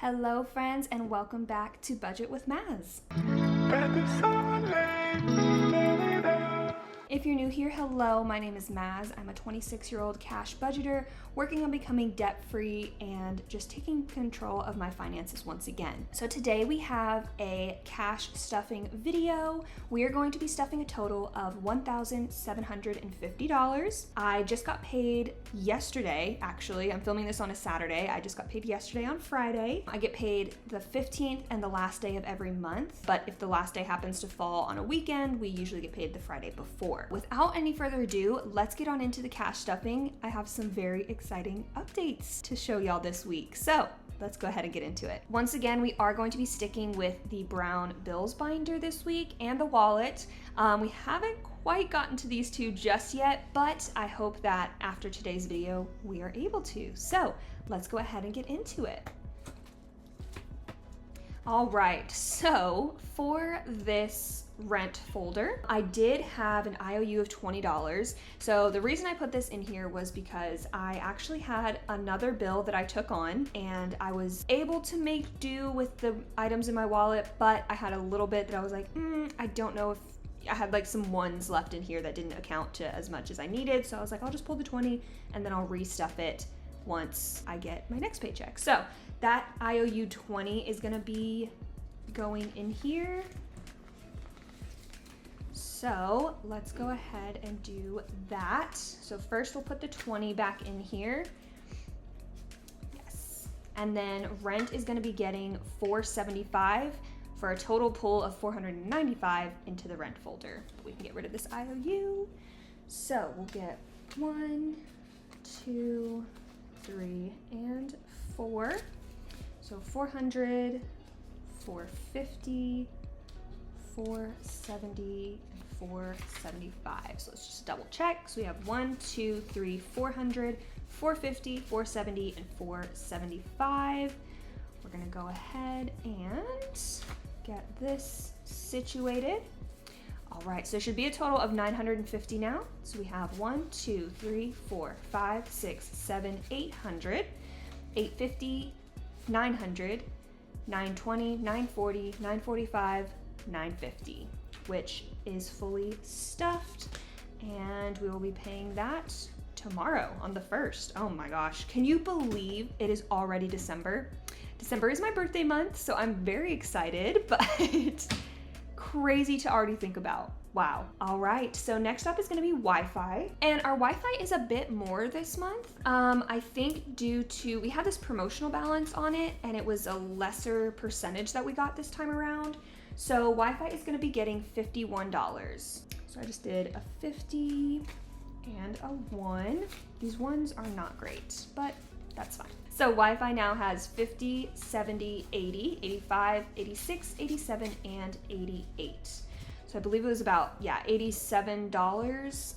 Hello friends and welcome back to Budget with Maz. If you're new here, hello, my name is Maz. I'm a 26-year-old cash budgeter working on becoming debt-free and just taking control of my finances once again. So today we have a cash stuffing video. We are going to be stuffing a total of $1,750. I just got paid yesterday, actually. I'm filming this on a Saturday. I just got paid yesterday on Friday. I get paid the 15th and the last day of every month, but if the last day happens to fall on a weekend, we usually get paid the Friday before. Without any further ado, let's get on into the cash stuffing. I have some very exciting updates to show y'all this week. So let's go ahead and get into it. Once again, we are going to be sticking with the brown bills binder this week and the wallet. We haven't quite gotten to these two just yet, but I hope that after today's video, we are able to. So let's go ahead and get into it. All right, so for this rent folder, I did have an IOU of $20. So the reason I put this in here was because I actually had another bill that I took on and I was able to make do with the items in my wallet, but I had a little bit that I was like, I don't know if I had like some ones left in here that didn't account to as much as I needed. So I was like, I'll just pull the 20 and then I'll restuff it once I get my next paycheck. So that IOU 20 is gonna be going in here. So let's go ahead and do that. So first we'll put the 20 back in here. Yes. And then rent is gonna be getting $475 for a total pull of $495 into the rent folder. We can get rid of this IOU. So we'll get 1, 2, 3, and 4. So 400, 450, 470, and 475. So let's just double check. So we have 1, 2, 3, 400, 450, 470, and 475. We're gonna go ahead and get this situated. All right, so it should be a total of 950 now. So we have 1, 2, 3, 4, 5, 6, 7, 800, 850, 900, 920, 940, 945, 950, which is fully stuffed, and we will be paying that tomorrow on the 1st. Oh my gosh, can you believe it is already December? December is my birthday month, so I'm very excited, but crazy to already think about. Wow. All right, so next up is gonna be Wi-Fi, and our Wi-Fi is a bit more this month. I think due to, we had this promotional balance on it, and it was a lesser percentage that we got this time around. So Wi-Fi is gonna be getting $51. So I just did a 50 and a 1. These ones are not great, but that's fine. So Wi-Fi now has 50, 70, 80, 85, 86, 87, and 88. So I believe it was about, yeah, $87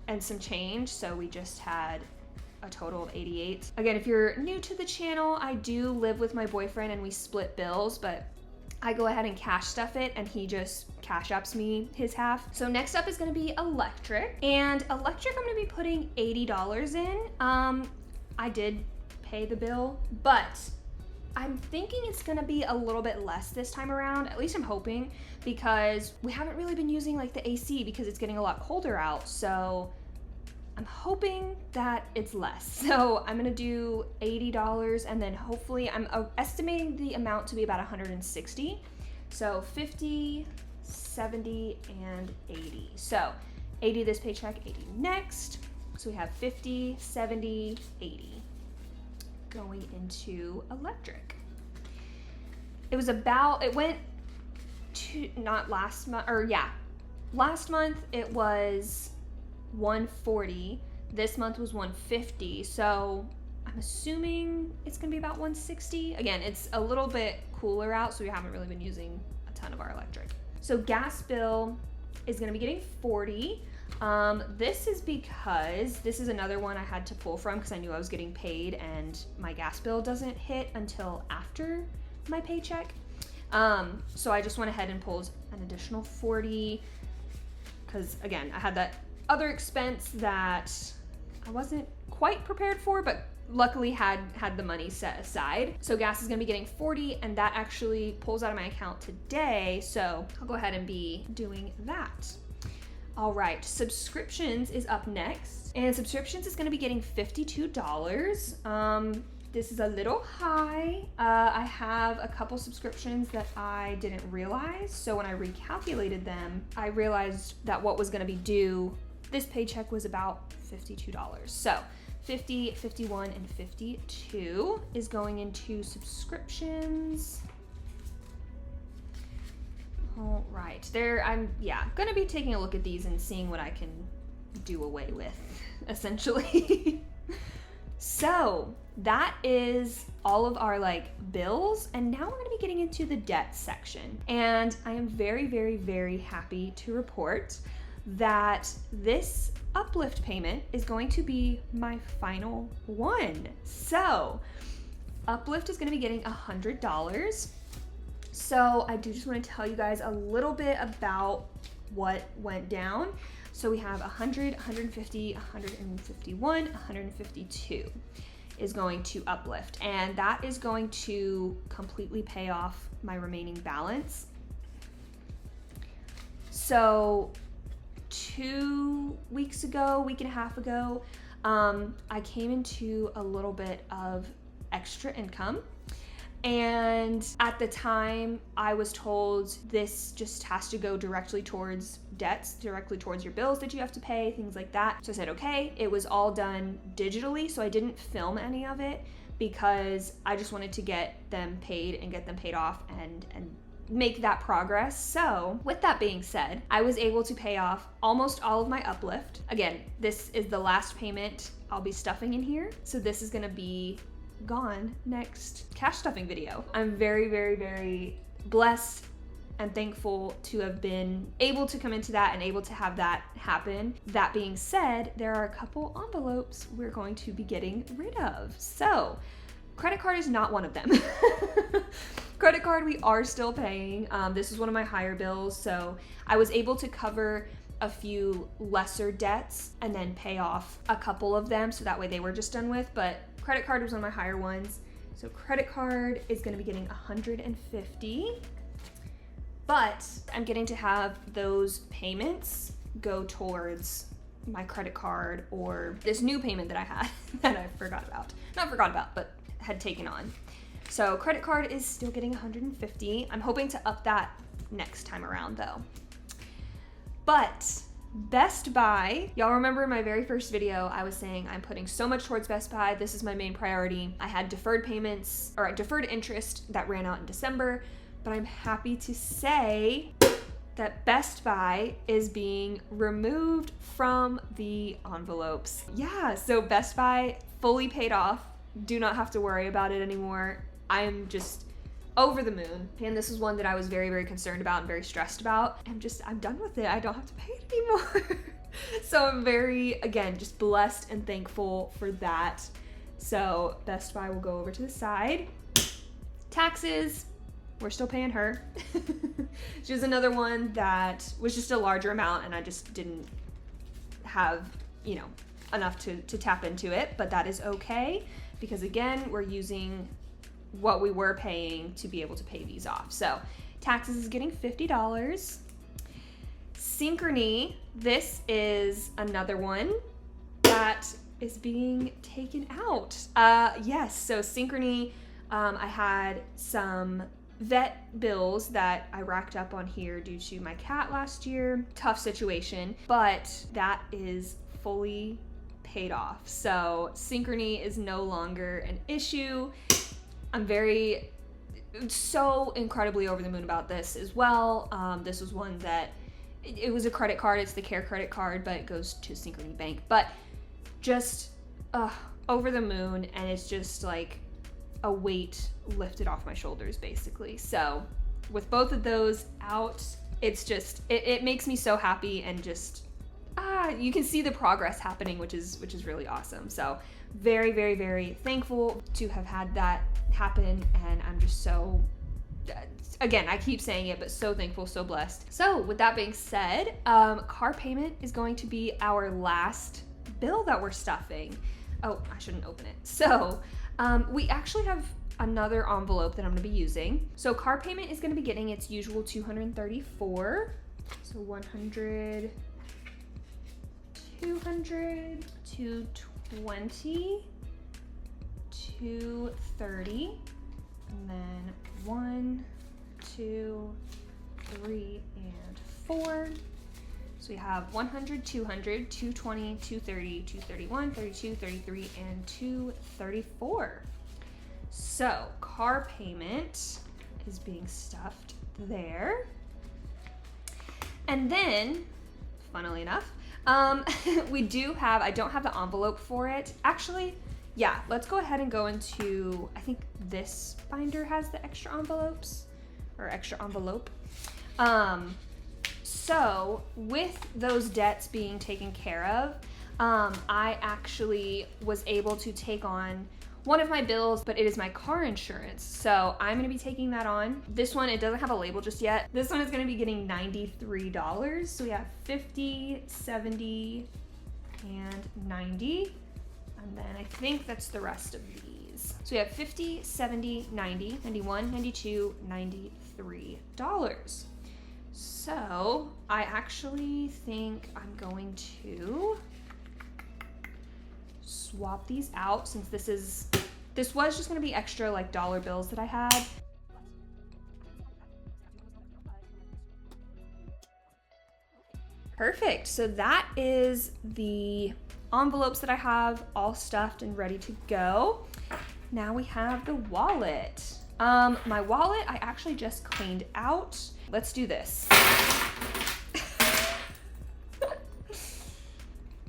and some change. So we just had a total of 88. Again, if you're new to the channel, I do live with my boyfriend and we split bills, but I go ahead and cash stuff it and he just cash apps me his half. So next up is gonna be electric. And electric, I'm gonna be putting $80 in. I did pay the bill, but I'm thinking it's gonna be a little bit less this time around. At least I'm hoping, because we haven't really been using like the AC because it's getting a lot colder out. So I'm hoping that it's less. So I'm gonna do $80 and then hopefully I'm estimating the amount to be about 160. So 50, 70, and 80. So 80 this paycheck, 80 next. So we have 50, 70, 80 going into electric. It was about, it went to, not last month, or yeah, last month it was 140. This month was 150. So I'm assuming it's gonna be about 160. Again, it's a little bit cooler out, so we haven't really been using a ton of our electric. So gas bill is gonna be getting 40. This is because this is another one I had to pull from because I knew I was getting paid and my gas bill doesn't hit until after my paycheck. So I just went ahead and pulled an additional 40 because again, I had that other expense that I wasn't quite prepared for, but luckily had the money set aside. So gas is gonna be getting 40, and that actually pulls out of my account today. So I'll go ahead and be doing that. All right, subscriptions is up next, and subscriptions is gonna be getting $52. This is a little high. I have a couple subscriptions that I didn't realize. So when I recalculated them, I realized that what was gonna be due this paycheck was about $52. So 50, 51, and 52 is going into subscriptions. All right, I'm gonna be taking a look at these and seeing what I can do away with, essentially. So that is all of our bills, and now we're gonna be getting into the debt section. And I am very, very, very happy to report that this uplift payment is going to be my final one. So uplift is gonna be getting $100. So I do just want to tell you guys a little bit about what went down. So we have 100, 150, 151, 152 is going to uplift, and that is going to completely pay off my remaining balance. So 2 weeks ago, week and a half ago, I came into a little bit of extra income. And at the time, I was told this just has to go directly towards debts, directly towards your bills that you have to pay, things like that. So I said, okay, it was all done digitally, so I didn't film any of it because I just wanted to get them paid and get them paid off and make that progress. So with that being said, I was able to pay off almost all of my uplift. Again, this is the last payment I'll be stuffing in here. So this is gonna be gone next cash stuffing video. I'm very, very, very blessed and thankful to have been able to come into that and able to have that happen. That being said, there are a couple envelopes we're going to be getting rid of. So credit card is not one of them. Credit card we are still paying. This is one of my higher bills, so I was able to cover a few lesser debts and then pay off a couple of them, so that way they were just done with. But credit card was one of my higher ones. So credit card is gonna be getting 150, but I'm getting to have those payments go towards my credit card or this new payment that I had that I not forgot about, but had taken on. So credit card is still getting 150. I'm hoping to up that next time around though. But Best Buy, y'all remember in my very first video, I was saying I'm putting so much towards Best Buy. This is my main priority. I had deferred payments or deferred interest that ran out in December, but I'm happy to say that Best Buy is being removed from the envelopes. Yeah, so Best Buy fully paid off. Do not have to worry about it anymore. I'm just over the moon. And this is one that I was very, very concerned about and very stressed about. I'm done with it. I don't have to pay it anymore. So I'm very, again, just blessed and thankful for that. So Best Buy will go over to the side. Taxes, we're still paying her. She was another one that was just a larger amount and I just didn't have, enough to tap into it, but that is okay because again, we're using what we were paying to be able to pay these off. So taxes is getting $50. Synchrony, this is another one that is being taken out. Yes, so Synchrony, I had some vet bills that I racked up on here due to my cat last year. Tough situation, but that is fully paid off. So Synchrony is no longer an issue. I'm so incredibly over the moon about this as well. This was one that, it was a credit card, it's the Care credit card, but it goes to Synchrony Bank. But just over the moon, and it's just like a weight lifted off my shoulders, basically. So with both of those out, it's just, it makes me so happy and just, you can see the progress happening, which is really awesome. So very, very, very thankful to have had that happen, and I'm just so, again, I keep saying it, but so thankful, so blessed. So with that being said, car payment is going to be our last bill that we're stuffing. Oh, I shouldn't open it. So we actually have another envelope that I'm gonna be using. So car payment is gonna be getting its usual $234. So 100, 200, 220, 230, and then 1, 2, 3, and 4. So we have 100, 200, 220, 230, 231, 32, 33, and 234. So car payment is being stuffed there. And then, funnily enough, we do have, I don't have the envelope for it. Actually, yeah, let's go ahead and go into, I think this binder has the extra envelopes, or extra envelope. So with those debts being taken care of, I actually was able to take on one of my bills, but it is my car insurance. So I'm gonna be taking that on. This one, it doesn't have a label just yet. This one is gonna be getting $93. So we have 50, 70, and 90. And then I think that's the rest of these. So we have 50, 70, 90, 91, 92, $93. So I actually think I'm going to swap these out since this was just gonna be extra like dollar bills that I had. Perfect, so that is the envelopes that I have all stuffed and ready to go. Now we have the wallet. My wallet I actually just cleaned out. Let's do this.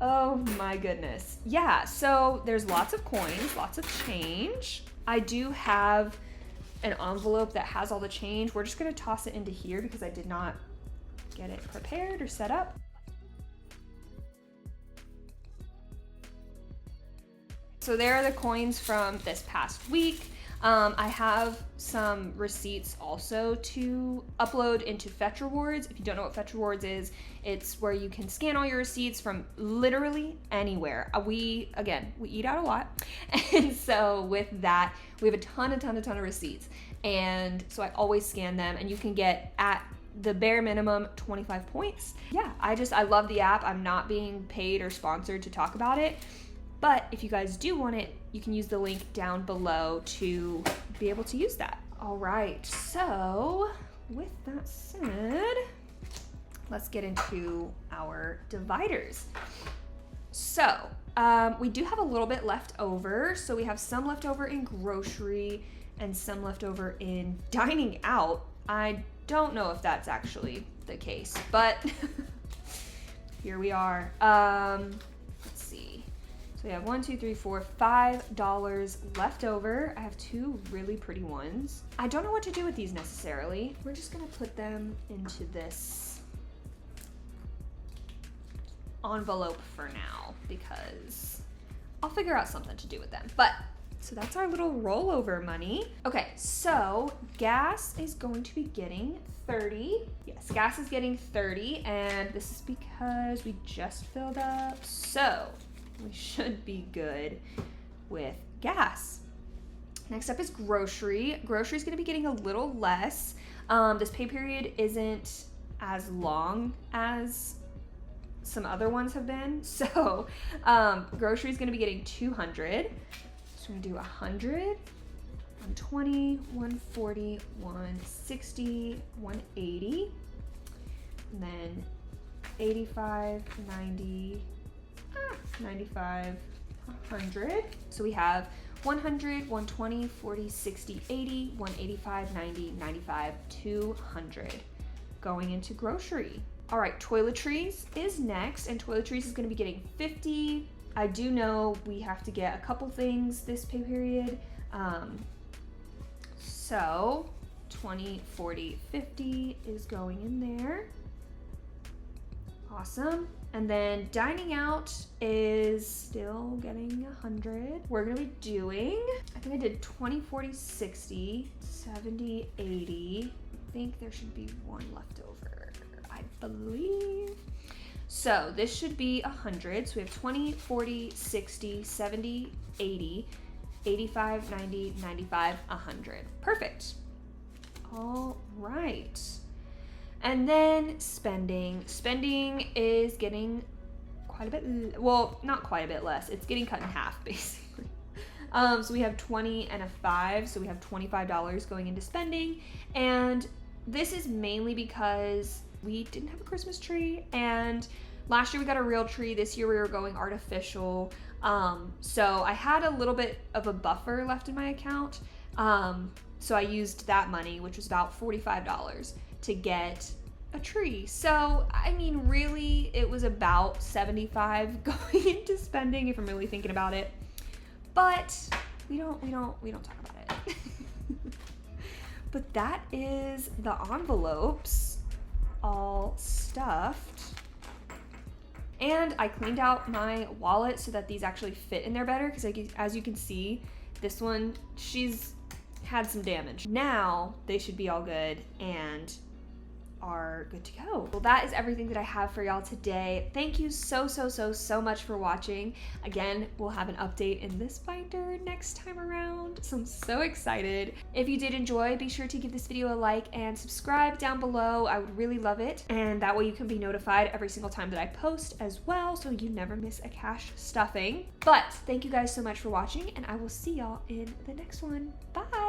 Oh my goodness. Yeah, so there's lots of coins, lots of change. I do have an envelope that has all the change. We're just gonna toss it into here because I did not get it prepared or set up. So there are the coins from this past week. I have some receipts also to upload into Fetch Rewards. If you don't know what Fetch Rewards is, it's where you can scan all your receipts from literally anywhere. We eat out a lot. And so with that, we have a ton of receipts. And so I always scan them, and you can get at the bare minimum 25 points. Yeah, I love the app. I'm not being paid or sponsored to talk about it. But if you guys do want it, you can use the link down below to be able to use that. All right, so with that said, let's get into our dividers. So we do have a little bit left over. So we have some left over in grocery and some left over in dining out. I don't know if that's actually the case, but here we are. Let's see. So we have $5 left over. I have two really pretty ones. I don't know what to do with these necessarily. We're just gonna put them into this envelope for now because I'll figure out something to do with them. But so that's our little rollover money. Okay, so gas is going to be getting 30. Yes, gas is getting 30, and this is because we just filled up. So we should be good with gas. Next up is grocery. Grocery is going to be getting a little less. This pay period isn't as long as some other ones have been. So grocery is going to be getting 200. So we're going to do 100, 120, 140, 160, 180, and then 85, 90, 95, 100. So we have 100, 120, 40, 60, 80, 185, 90, 95, 200 going into grocery. All right, toiletries is next, and toiletries is going to be getting 50. I do know we have to get a couple things this pay period. So 20, 40, 50 is going in there. Awesome. And then dining out is still getting 100. We're gonna be doing, I think I did 20, 40, 60, 70, 80. I think there should be one left over, I believe. So this should be 100. So we have 20, 40, 60, 70, 80, 85, 90, 95, 100. Perfect. All right. And then spending. Spending is getting quite a bit, well, not quite a bit less. It's getting cut in half, basically. So we have 20 and a 5, so we have $25 going into spending. And this is mainly because we didn't have a Christmas tree, and last year we got a real tree. This year we were going artificial. So I had a little bit of a buffer left in my account. So I used that money, which was about $45, to get a tree. So, I mean, really, it was about 75 going into spending, if I'm really thinking about it. But we don't talk about it. But that is the envelopes all stuffed. And I cleaned out my wallet so that these actually fit in there better, because as you can see, this one, she's had some damage. Now they should be all good and are good to go. Well, that is everything that I have for y'all today. Thank you so much for watching. Again, we'll have an update in this binder next time around, so I'm so excited. If you did enjoy, be sure to give this video a like and subscribe down below. I would really love it, and that way you can be notified every single time that I post as well, so you never miss a cash stuffing. But thank you guys so much for watching, and I will see y'all in the next one. Bye.